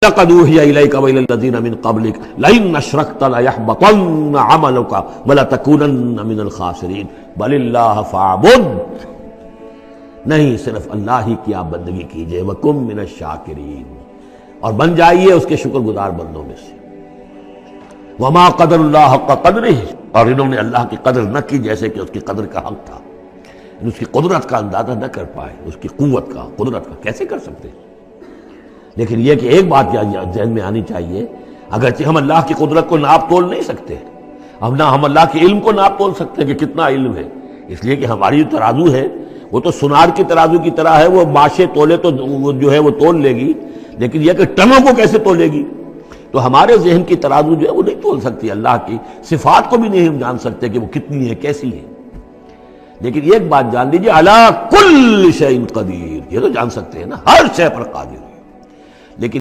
लक़द ऊहिया इलैका व इलल्लज़ीना मिन क़ब्लिक लइन अशरकता लयहबतन्न अमलुका व लतकूनन्न मिनल खासिरीन बलिल्लाह फ़अबुद। नहीं, सिर्फ अल्लाह ही की आप बंदगी कीजिए, वकुम मिनश शाकिरीन, और बन जाइए उसके शुक्रगुजार बंदों में से। वमा क़दरुल्लाह हक़्क़ क़द्रिही, और इन्होंने अल्लाह की कदर न की जैसे कि उसकी कदर का हक था। उसकी कुदरत का अंदाजा न कर पाए, उसकी कुव्वत का, कुदरत का कैसे कर सकते। लेकिन यह कि एक बात ज़हन में आनी चाहिए, अगरचे हम अल्लाह की कुदरत को नाप तोल नहीं सकते, हम अल्लाह के इल्म को नाप तोल सकते कि कितना इल्म है, इसलिए कि हमारी जो तराजू है वो तो सुनार की तराजू की तरह है, वो माशे तोले तो वो जो है वो तोल लेगी, लेकिन यह कि टनों को कैसे तोलेगी। तो हमारे जहन की तराजू जो है वो नहीं तोल सकती, अल्लाह की सिफात को भी नहीं हम जान सकते कि वो कितनी है, कैसी है। लेकिन एक बात जान लीजिए, अला कुल्ल शैइन कदीर, ये तो जान सकते हैं ना, हर शय पर कादिर है। लेकिन